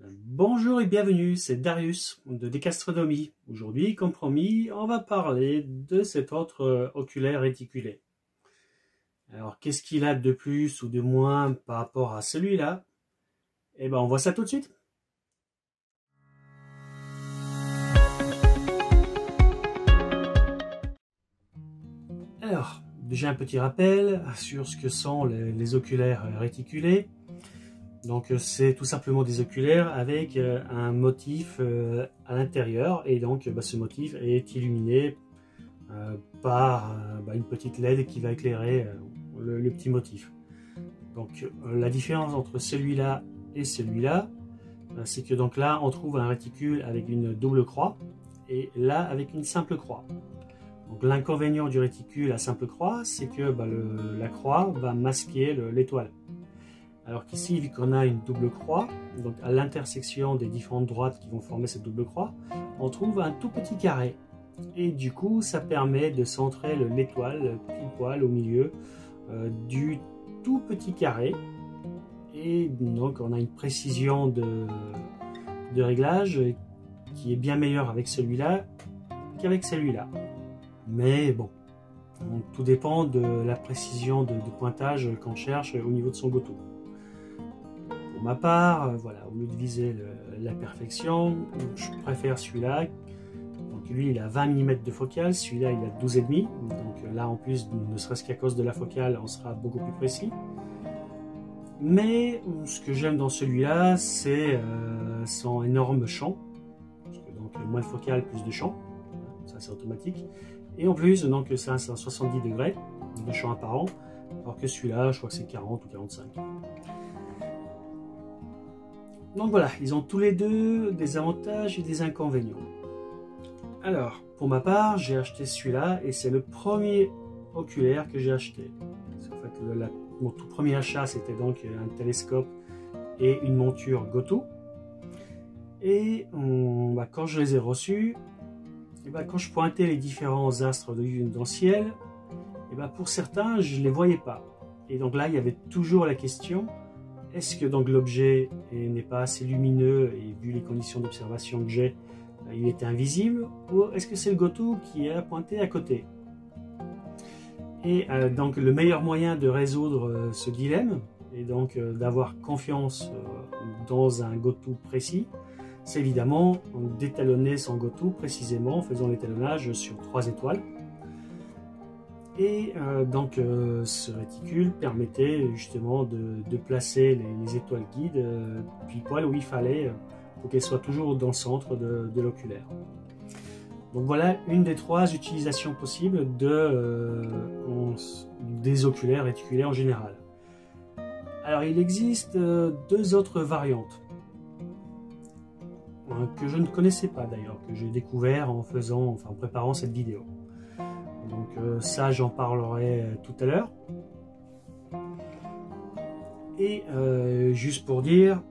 Bonjour et bienvenue, c'est Darius de Décastronomie. Aujourd'hui, comme promis, on va parler de cet autre oculaire réticulé. Alors, qu'est-ce qu'il a de plus ou de moins par rapport à celui-là? Eh ben, on voit ça tout de suite. Alors, déjà un petit rappel sur ce que sont les oculaires réticulés. Donc c'est tout simplement des oculaires avec un motif à l'intérieur et donc ce motif est illuminé par une petite LED qui va éclairer le petit motif. Donc la différence entre celui-là et celui-là, c'est que donc là on trouve un réticule avec une double croix et là avec une simple croix. Donc l'inconvénient du réticule à simple croix, c'est que la croix va masquer l'étoile. Alors qu'ici, vu qu'on a une double croix, donc à l'intersection des différentes droites qui vont former cette double croix, on trouve un tout petit carré. Et du coup, ça permet de centrer l'étoile pile poil au milieu du tout petit carré. Et donc, on a une précision de réglage qui est bien meilleure avec celui-là qu'avec celui-là. Mais bon, donc, tout dépend de la précision de pointage qu'on cherche au niveau de son go-to. Pour ma part, voilà, au lieu de viser la perfection, je préfère celui-là. Donc lui, il a 20 mm de focale, celui-là, il a 12,5. Donc là, en plus, ne serait-ce qu'à cause de la focale, on sera beaucoup plus précis. Mais ce que j'aime dans celui-là, c'est son énorme champ. Donc moins de focale, plus de champ. Ça, c'est automatique. Et en plus, donc ça, c'est un 70 degrés de champ apparent. Alors que celui-là, je crois que c'est 40 ou 45. Donc voilà, ils ont tous les deux des avantages et des inconvénients. Alors, pour ma part, j'ai acheté celui-là et c'est le premier oculaire que j'ai acheté. En fait, mon tout premier achat, c'était donc un télescope et une monture Goto. Et quand je les ai reçus, quand je pointais les différents astres dans le ciel, pour certains, je ne les voyais pas. Et donc là, il y avait toujours la question: est-ce que donc l'objet n'est pas assez lumineux et vu les conditions d'observation que j'ai, il était invisible, ou est-ce que c'est le Goto qui a pointé à côté? Et donc le meilleur moyen de résoudre ce dilemme et donc d'avoir confiance dans un Goto précis, c'est évidemment d'étalonner son Goto précisément en faisant l'étalonnage sur 3 étoiles. Et ce réticule permettait justement de placer les étoiles guides pile poil où il fallait pour qu'elles soient toujours dans le centre de l'oculaire. Donc voilà une des 3 utilisations possibles des oculaires réticulés en général. Alors il existe 2 autres variantes que je ne connaissais pas d'ailleurs, que j'ai découvert en préparant cette vidéo. Donc ça, j'en parlerai tout à l'heure. Et juste pour dire,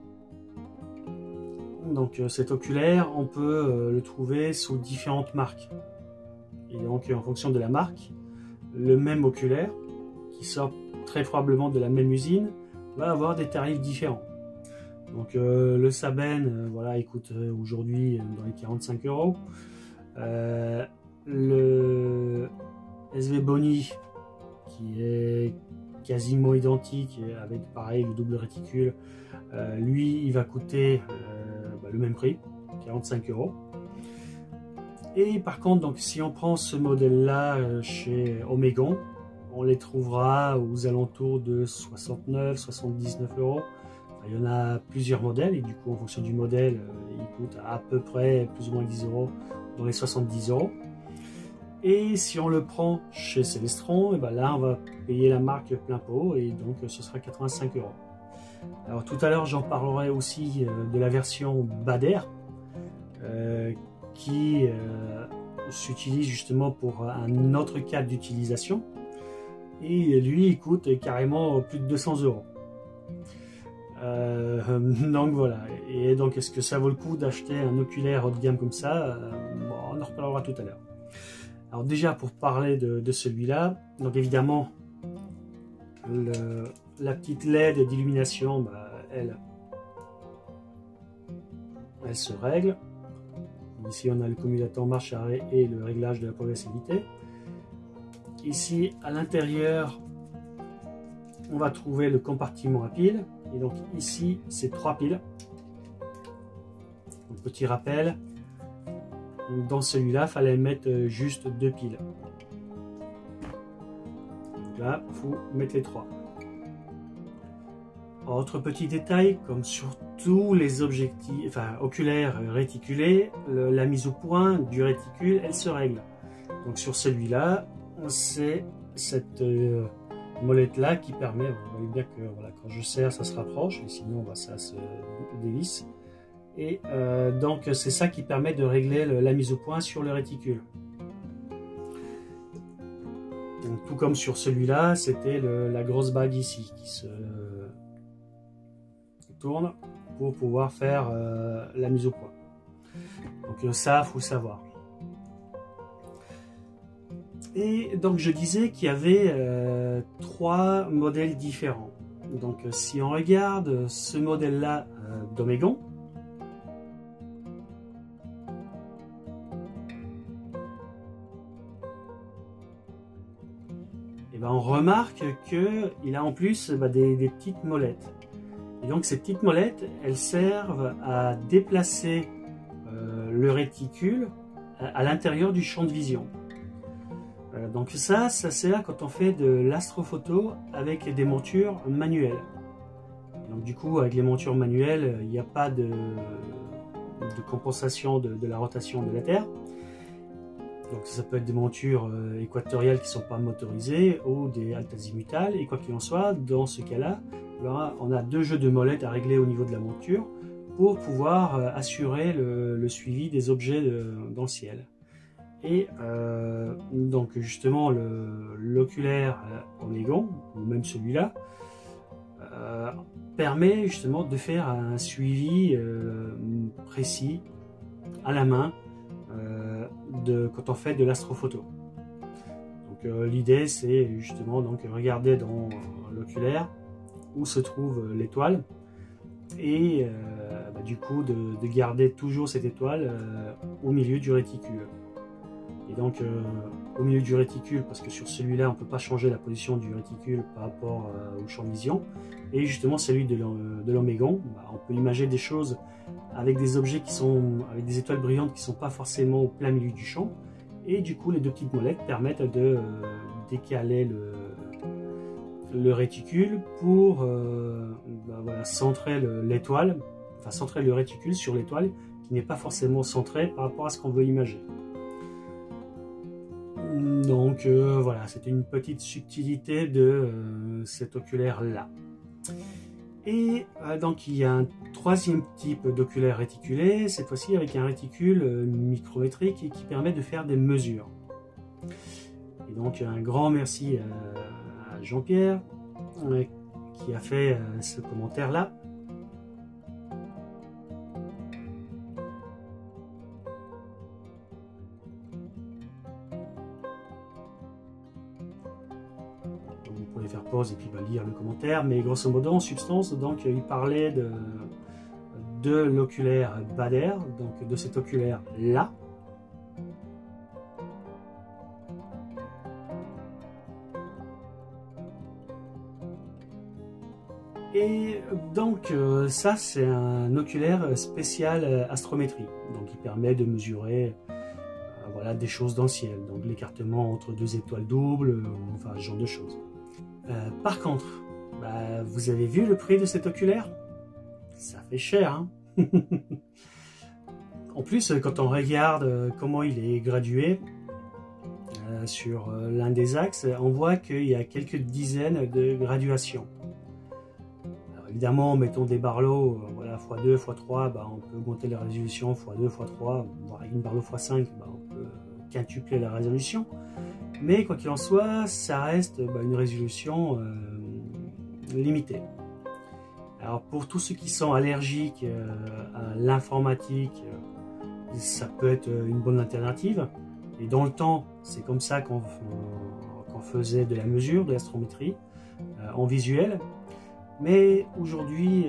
donc cet oculaire, on peut le trouver sous différentes marques. Et donc en fonction de la marque, le même oculaire, qui sort très probablement de la même usine, va avoir des tarifs différents. Donc le Saben, voilà, il coûte aujourd'hui dans les 45 €. Le SVBONY qui est quasiment identique avec pareil le double réticule, lui il va coûter le même prix, 45 €. Et par contre, donc si on prend ce modèle là chez Omegon, on les trouvera aux alentours de 69-79 €. Il y en a plusieurs modèles et du coup en fonction du modèle il coûte à peu près plus ou moins 10 €, dans les 70 €. Et si on le prend chez Celestron, là on va payer la marque plein pot et donc ce sera 85 €. Alors tout à l'heure j'en parlerai aussi de la version Bader qui s'utilise justement pour un autre cas d'utilisation et lui il coûte carrément plus de 200 €. Donc voilà, et donc est-ce que ça vaut le coup d'acheter un oculaire haut de gamme comme ça? On en reparlera tout à l'heure. Alors déjà pour parler de celui-là, donc évidemment la petite LED d'illumination, elle elle se règle. Ici on a le commutateur marche-arrêt et le réglage de la progressivité. Ici à l'intérieur on va trouver le compartiment à piles, et donc ici c'est 3 piles. Un petit rappel, dans celui-là il fallait mettre juste 2 piles. Donc là il faut mettre les 3. Autre petit détail, comme sur tous les objectifs, enfin oculaires réticulés, la mise au point du réticule, elle se règle. Donc sur celui-là, c'est cette molette là qui permet, vous voyez bien que voilà, quand je serre ça se rapproche, et sinon ça se dévisse. Et donc c'est ça qui permet de régler la mise au point sur le réticule. Donc, tout comme sur celui-là, c'était la grosse bague ici qui se tourne pour pouvoir faire la mise au point. Donc ça, faut savoir. Et donc je disais qu'il y avait 3 modèles différents. Donc si on regarde ce modèle-là d'Omégon, et ben on remarque qu'il a en plus des petites molettes. Et donc ces petites molettes, elles servent à déplacer le réticule à l'intérieur du champ de vision. Donc ça sert quand on fait de l'astrophoto avec des montures manuelles. Donc du coup avec les montures manuelles, il n'y a pas de compensation de la rotation de la Terre. Donc ça peut être des montures équatoriales qui ne sont pas motorisées ou des altzimutales. Et quoi qu'il en soit, dans ce cas-là, on a 2 jeux de molettes à régler au niveau de la monture pour pouvoir assurer le suivi des objets dans le ciel. Et donc justement l'oculaire Omégon, ou même celui-là, permet justement de faire un suivi précis à la main quand on fait de l'astrophoto. Donc l'idée c'est justement donc regarder dans l'oculaire où se trouve l'étoile et du coup de garder toujours cette étoile au milieu du réticule. Et donc au milieu du réticule, parce que sur celui-là on ne peut pas changer la position du réticule par rapport au champ de vision, et justement celui de l'Omégon, on peut imaginer des choses avec des objets qui sont avec des étoiles brillantes qui ne sont pas forcément au plein milieu du champ, et du coup les 2 petites molettes permettent de décaler le réticule pour voilà, centrer l'étoile, enfin centrer le réticule sur l'étoile qui n'est pas forcément centré par rapport à ce qu'on veut imager. Donc voilà, c'est une petite subtilité de cet oculaire là. Et donc il y a un 3e type d'oculaire réticulé, cette fois-ci avec un réticule micrométrique qui permet de faire des mesures. Et donc un grand merci à Jean-Pierre qui a fait ce commentaire là. Vous pouvez faire pause et puis lire le commentaire, mais grosso modo en substance, donc il parlait de l'oculaire Bader, donc de cet oculaire là. Et donc ça c'est un oculaire spécial astrométrie, donc il permet de mesurer voilà, des choses dans le ciel, donc l'écartement entre 2 étoiles doubles, enfin ce genre de choses. Par contre, vous avez vu le prix de cet oculaire? Ça fait cher, hein. En plus, quand on regarde comment il est gradué sur l'un des axes, on voit qu'il y a quelques dizaines de graduations. Alors, évidemment, mettons des barlots, voilà, x2, x3, on peut augmenter la résolution x2, x3, voire une barlot x5, on peut quintupler la résolution. Mais quoi qu'il en soit, ça reste une résolution limitée. Alors pour tous ceux qui sont allergiques à l'informatique, ça peut être une bonne alternative. Et dans le temps, c'est comme ça qu'on faisait de la mesure, de l'astrométrie en visuel. Mais aujourd'hui,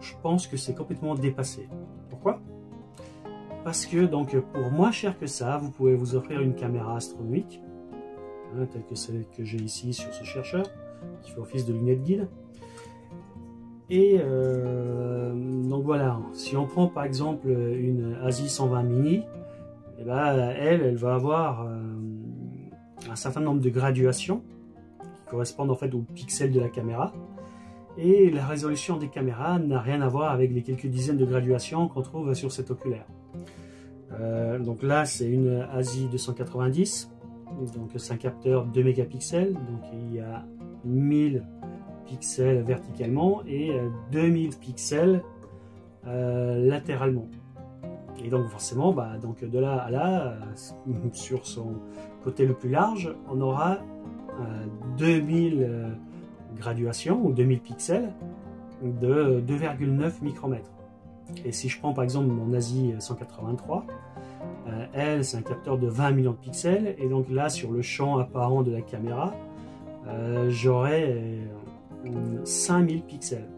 je pense que c'est complètement dépassé. Pourquoi? Parce que donc pour moins cher que ça, vous pouvez vous offrir une caméra astronomique, hein, telle que celle que j'ai ici sur ce chercheur, qui fait office de lunette guide. Et donc voilà, si on prend par exemple une ASI-120 mini, et ben, elle va avoir un certain nombre de graduations qui correspondent en fait aux pixels de la caméra. Et la résolution des caméras n'a rien à voir avec les quelques dizaines de graduations qu'on trouve sur cet oculaire. Donc là, c'est une ASI 290, donc c'est un capteur 2 mégapixels, donc il y a 1000 pixels verticalement et 2000 pixels latéralement. Et donc forcément, donc de là à là, sur son côté le plus large, on aura 2000 graduations ou 2000 pixels de 2,9 micromètres. Et si je prends par exemple mon ASI 183, elle c'est un capteur de 20 millions de pixels, et donc là sur le champ apparent de la caméra, j'aurai 5000 pixels.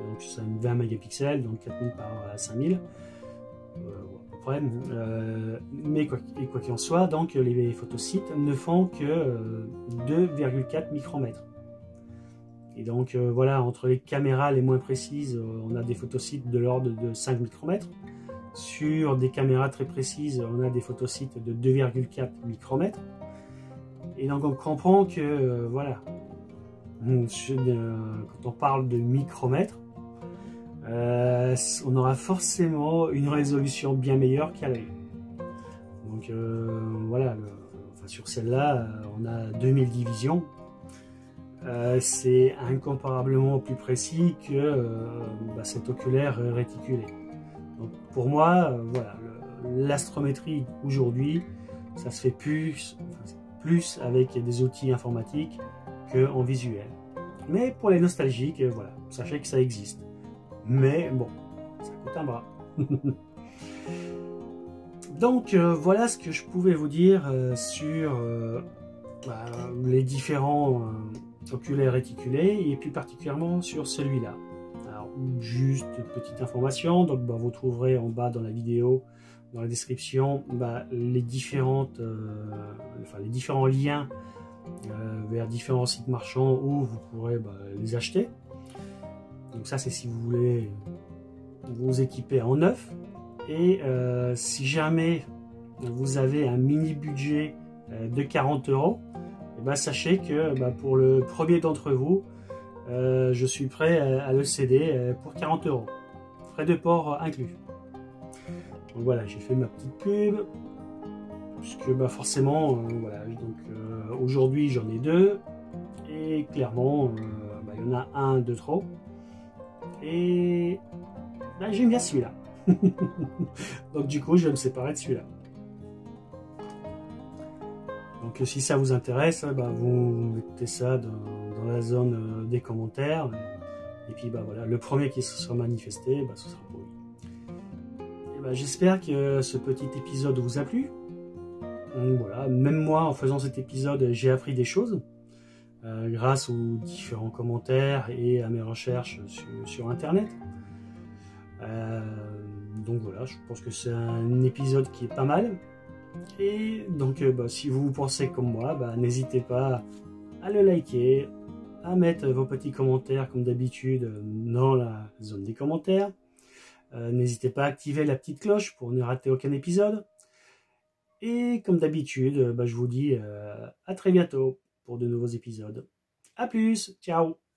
Donc c'est 20 mégapixels, donc 4000 par 5000. Mais quoi qu'il en soit, donc les photosites ne font que 2,4 micromètres. Et donc voilà, entre les caméras les moins précises, on a des photosites de l'ordre de 5 micromètres. Sur des caméras très précises, on a des photosites de 2,4 micromètres. Et donc on comprend que voilà, quand on parle de micromètres, on aura forcément une résolution bien meilleure qu'à l'œil. Donc voilà, sur celle-là, on a 2000 divisions. C'est incomparablement plus précis que cet oculaire réticulé. Donc pour moi, voilà, l'astrométrie aujourd'hui, ça se fait plus avec des outils informatiques qu'en visuel. Mais pour les nostalgiques, voilà, sachez que ça existe. Mais bon, ça coûte un bras. Donc voilà ce que je pouvais vous dire sur les différents oculaires réticulés, et plus particulièrement sur celui-là. Alors juste petite information, donc vous trouverez en bas dans la vidéo, dans la description, les différents liens vers différents sites marchands où vous pourrez les acheter. Donc ça c'est si vous voulez vous équiper en neuf. Et si jamais vous avez un mini budget de 40 €, sachez que pour le premier d'entre vous, je suis prêt à le céder pour 40 €, frais de port inclus. Donc voilà, j'ai fait ma petite pub, puisque forcément, voilà, donc aujourd'hui j'en ai deux, et clairement, il y en a un de trop, et j'aime bien celui-là. Donc du coup, je vais me séparer de celui-là. Donc si ça vous intéresse, vous mettez ça dans la zone des commentaires. Et puis voilà, le premier qui se sera manifesté, ce sera pour lui. J'espère que ce petit épisode vous a plu. Donc, voilà, même moi, en faisant cet épisode, j'ai appris des choses grâce aux différents commentaires et à mes recherches sur Internet. Donc voilà, je pense que c'est un épisode qui est pas mal. Et donc si vous pensez comme moi, n'hésitez pas à le liker, à mettre vos petits commentaires comme d'habitude dans la zone des commentaires. N'hésitez pas à activer la petite cloche pour ne rater aucun épisode. Et comme d'habitude, je vous dis à très bientôt pour de nouveaux épisodes. A plus, ciao!